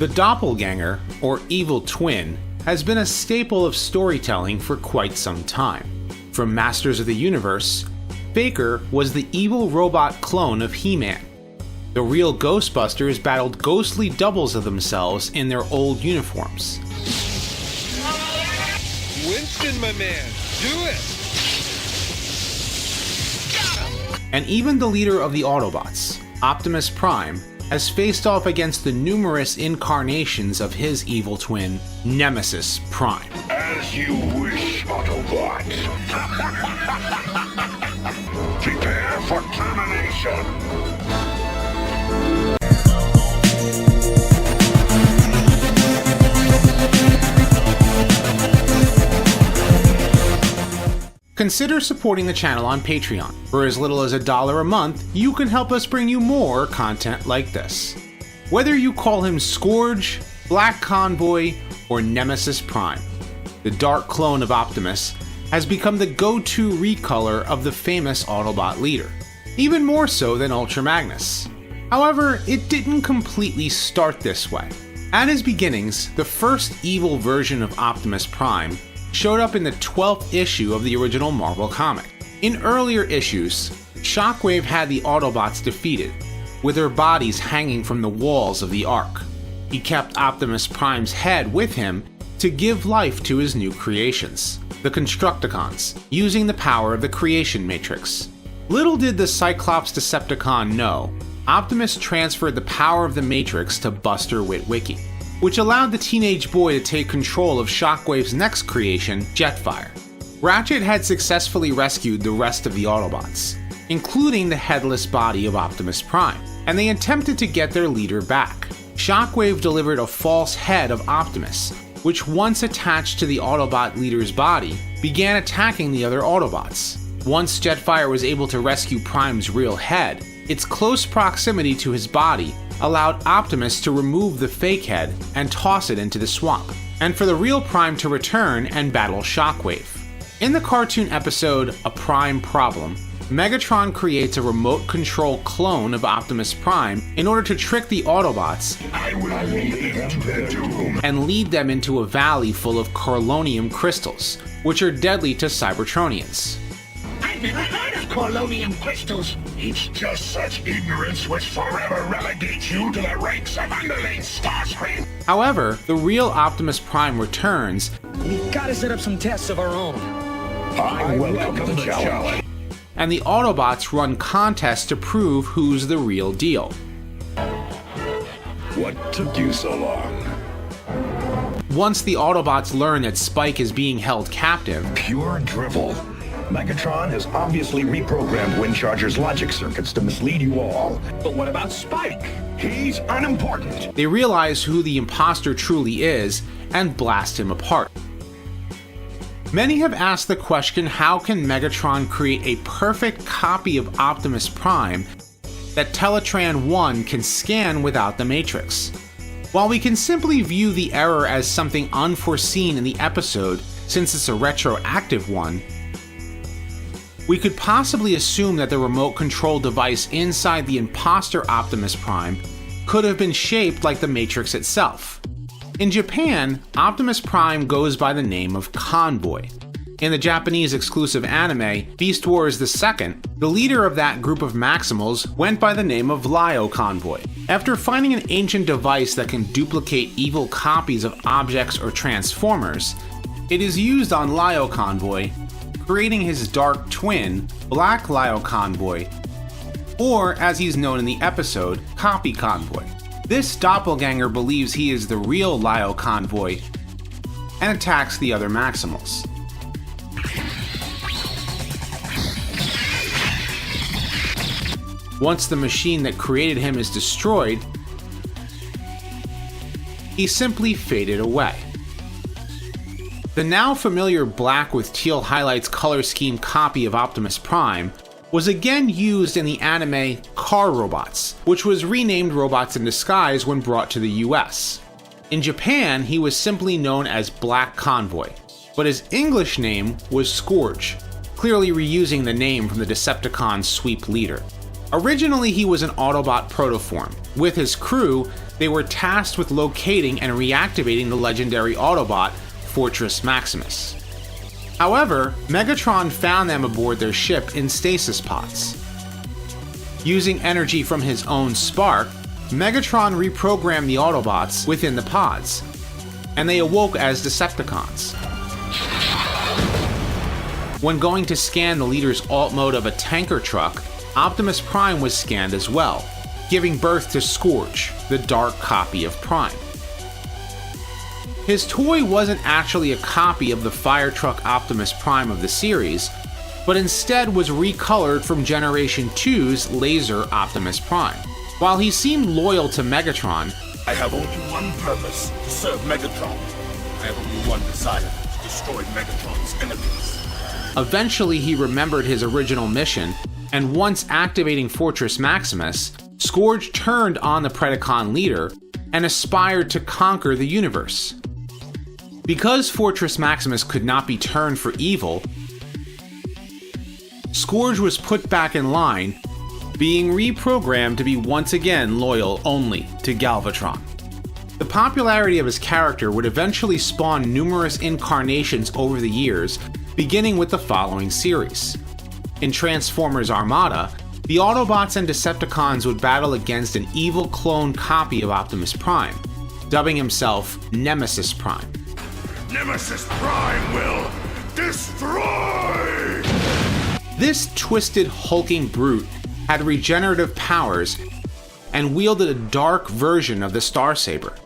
The doppelganger, or evil twin, has been a staple of storytelling for quite some time. From Masters of the Universe, Faker was the evil robot clone of He-Man. The real Ghostbusters battled ghostly doubles of themselves in their old uniforms. Winston, my man, do it! And even the leader of the Autobots, Optimus Prime, has faced off against the numerous incarnations of his evil twin, Nemesis Prime. As you wish, Autobot. Prepare for termination. Consider supporting the channel on Patreon. For as little as $1 a month, you can help us bring you more content like this. Whether you call him Scourge, Black Convoy, or Nemesis Prime, the dark clone of Optimus has become the go-to recolor of the famous Autobot leader, even more so than Ultra Magnus. However, it didn't completely start this way. At his beginnings, the first evil version of Optimus Prime showed up in the 12th issue of the original Marvel comic. In earlier issues, Shockwave had the Autobots defeated, with their bodies hanging from the walls of the Ark. He kept Optimus Prime's head with him to give life to his new creations, the Constructicons, using the power of the Creation Matrix. Little did the Cyclops Decepticon know, Optimus transferred the power of the Matrix to Buster Witwicky, which allowed the teenage boy to take control of Shockwave's next creation, Jetfire. Ratchet had successfully rescued the rest of the Autobots, including the headless body of Optimus Prime, and they attempted to get their leader back. Shockwave delivered a false head of Optimus, which once attached to the Autobot leader's body, began attacking the other Autobots. Once Jetfire was able to rescue Prime's real head, its close proximity to his body allowed Optimus to remove the fake head and toss it into the swamp, and for the real Prime to return and battle Shockwave. In the cartoon episode A Prime Problem, Megatron creates a remote control clone of Optimus Prime in order to trick the Autobots and lead them into a valley full of Corlonium crystals, which are deadly to Cybertronians. I've never heard of Corlonium crystals. It's just such ignorance which forever relegates you to the ranks of underlings, Starscream. However, the real Optimus Prime returns. We've got to set up some tests of our own. I welcome the challenge. And the Autobots run contests to prove who's the real deal. What took you so long? Once the Autobots learn that Spike is being held captive, Pure drivel. Megatron has obviously reprogrammed Windcharger's logic circuits to mislead you all. But what about Spike? He's unimportant. they realize who the imposter truly is and blast him apart. Many have asked the question, how can Megatron create a perfect copy of Optimus Prime that Teletran 1 can scan without the Matrix? While we can simply view the error as something unforeseen in the episode since it's a retroactive one, we could possibly assume that the remote control device inside the imposter Optimus Prime could have been shaped like the Matrix itself. In Japan, Optimus Prime goes by the name of Convoy. In the Japanese exclusive anime, Beast Wars II, the leader of that group of Maximals went by the name of Lyle Convoy. After finding an ancient device that can duplicate evil copies of objects or transformers, it is used on Lyle Convoy, creating his dark twin, Black Lyle Convoy, or as he's known in the episode, Copy Convoy. This doppelganger believes he is the real Lyle Convoy and attacks the other Maximals. Once the machine that created him is destroyed, he simply faded away. The now familiar black with teal highlights color scheme copy of Optimus Prime was again used in the anime Car Robots, which was renamed Robots in Disguise when brought to the US. In Japan, he was simply known as Black Convoy, but his English name was Scourge, clearly reusing the name from the Decepticon sweep leader. Originally, he was an Autobot protoform, with his crew they were tasked with locating and reactivating the legendary Autobot, Fortress Maximus. However, Megatron found them aboard their ship in stasis pods. Using energy from his own spark, Megatron reprogrammed the Autobots within the pods, and they awoke as Decepticons. When going to scan the leader's alt mode of a tanker truck, Optimus Prime was scanned as well, giving birth to Scourge, the dark copy of Prime. His toy wasn't actually a copy of the fire truck Optimus Prime of the series, but instead was recolored from Generation 2's laser Optimus Prime. While he seemed loyal to Megatron, I have only one purpose, to serve Megatron. I have only one desire, to destroy Megatron's enemies. Eventually he remembered his original mission, and once activating Fortress Maximus, Scourge turned on the Predacon leader and aspired to conquer the universe. Because Fortress Maximus could not be turned for evil, Scourge was put back in line, being reprogrammed to be once again loyal only to Galvatron. The popularity of his character would eventually spawn numerous incarnations over the years, beginning with the following series. In Transformers Armada, the Autobots and Decepticons would battle against an evil clone copy of Optimus Prime, dubbing himself Nemesis Prime. Nemesis Prime will destroy! This twisted, hulking brute had regenerative powers and wielded a dark version of the Starsaber.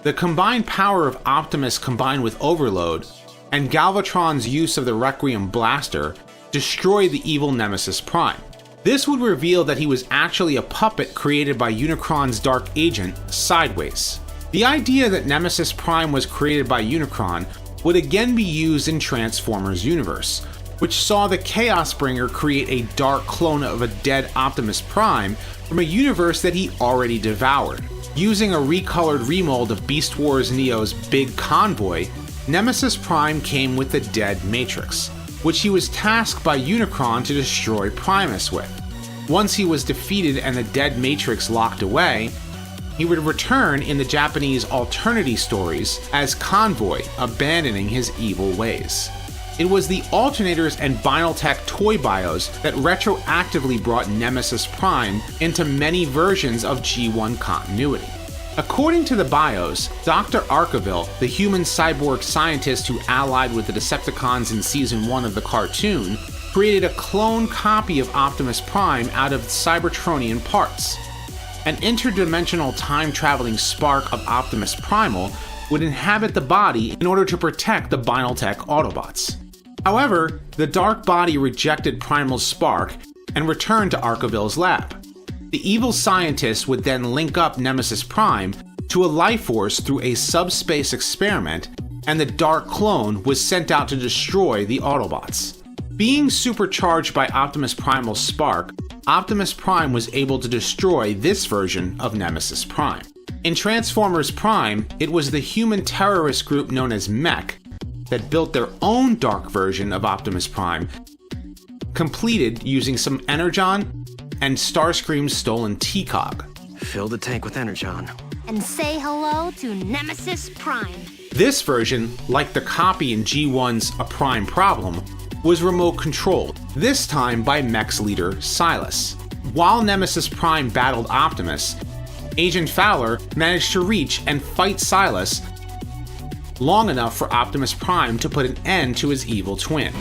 The combined power of Optimus combined with Overload and Galvatron's use of the Requiem Blaster destroyed the evil Nemesis Prime. This would reveal that he was actually a puppet created by Unicron's dark agent, Sideways. The idea that Nemesis Prime was created by Unicron would again be used in Transformers universe, which saw the Chaos Bringer create a dark clone of a dead Optimus Prime from a universe that he already devoured. Using a recolored remold of Beast Wars Neo's Big Convoy, Nemesis Prime came with the dead Matrix, which he was tasked by Unicron to destroy Primus with. Once he was defeated and the dead Matrix locked away, he would return in the Japanese Alternity stories as Convoy, abandoning his evil ways. It was the alternators and Vinyltech toy bios that retroactively brought Nemesis Prime into many versions of G1 continuity. According to the bios, Dr. Archival, the human cyborg scientist who allied with the Decepticons in Season 1 of the cartoon, created a clone copy of Optimus Prime out of Cybertronian parts. An interdimensional time-traveling spark of Optimus Primal would inhabit the body in order to protect the Vinyltech Autobots. However, the dark body rejected Primal's spark and returned to Archival's lab. The evil scientist would then link up Nemesis Prime to a life force through a subspace experiment, and the dark clone was sent out to destroy the Autobots. Being supercharged by Optimus Primal's spark, Optimus Prime was able to destroy this version of Nemesis Prime. In Transformers Prime, it was the human terrorist group known as Mech that built their own dark version of Optimus Prime, completed using some Energon and Starscream's stolen T-Cog. Fill the tank with Energon. And say hello to Nemesis Prime. This version, like the copy in G1's A Prime Problem, was remote controlled, this time by Mech's leader, Silas. While Nemesis Prime battled Optimus, Agent Fowler managed to reach and fight Silas long enough for Optimus Prime to put an end to his evil twin.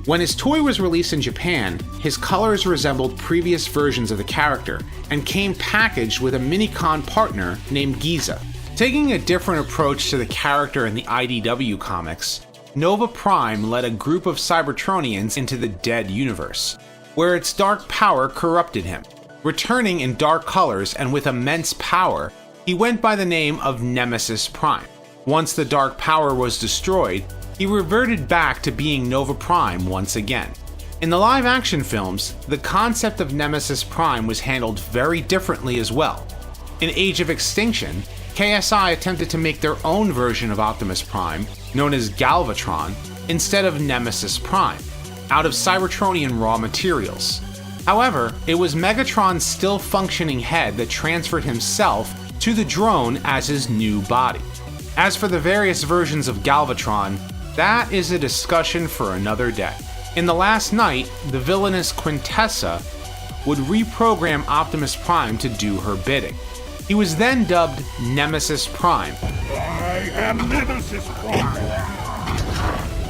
When his toy was released in Japan, his colors resembled previous versions of the character and came packaged with a Minicon partner named Giza. Taking a different approach to the character in the IDW Comics, Nova Prime led a group of Cybertronians into the Dead Universe, where its dark power corrupted him. Returning in dark colors and with immense power, he went by the name of Nemesis Prime. Once the dark power was destroyed, he reverted back to being Nova Prime once again. In the live-action films, the concept of Nemesis Prime was handled very differently as well. In Age of Extinction, KSI attempted to make their own version of Optimus Prime, known as Galvatron, instead of Nemesis Prime. out of Cybertronian raw materials. However, it was Megatron's still functioning head that transferred himself to the drone as his new body. As for the various versions of Galvatron, that is a discussion for another day. In The Last Knight, the villainous Quintessa would reprogram Optimus Prime to do her bidding. He was then dubbed Nemesis Prime. I am Nemesis Prime.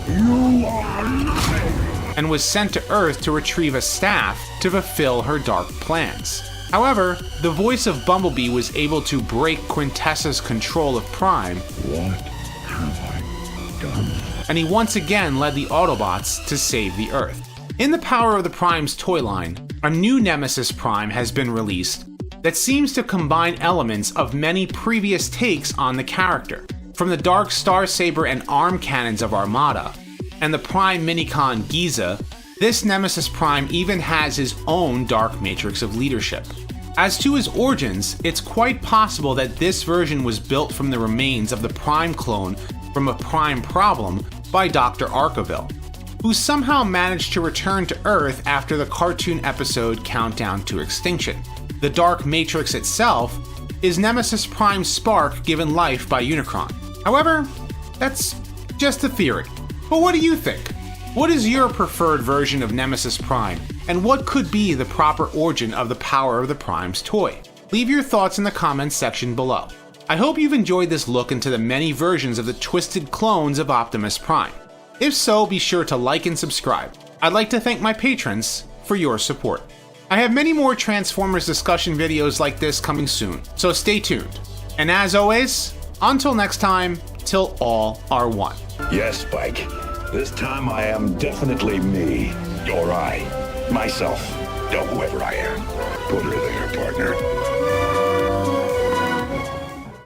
You are nothing. And was sent to Earth to retrieve a staff to fulfill her dark plans. However, the voice of Bumblebee was able to break Quintessa's control of Prime. What have I done? And he once again led the Autobots to save the Earth. In the Power of the Prime's toy line, a new Nemesis Prime has been released that seems to combine elements of many previous takes on the character. From the Dark Starsaber and arm cannons of Armada, and the Prime Minicon Giza, this Nemesis Prime even has his own Dark Matrix of leadership. As to his origins, it's quite possible that this version was built from the remains of the Prime clone from a Prime Problem by Dr. Archival, who somehow managed to return to Earth after the cartoon episode Countdown to Extinction. The Dark Matrix itself is Nemesis Prime's spark given life by Unicron. However, that's just a theory. But what do you think? What is your preferred version of Nemesis Prime, and what could be the proper origin of the Power of the Prime's toy? Leave your thoughts in the comments section below. I hope you've enjoyed this look into the many versions of the twisted clones of Optimus Prime. If so, be sure to like and subscribe. I'd like to thank my patrons for your support. I have many more Transformers discussion videos like this coming soon, so stay tuned. And as always, until next time, till all are one. Yes, Spike. This time I am definitely me. Or I. Myself. Or whoever I am. Put her there.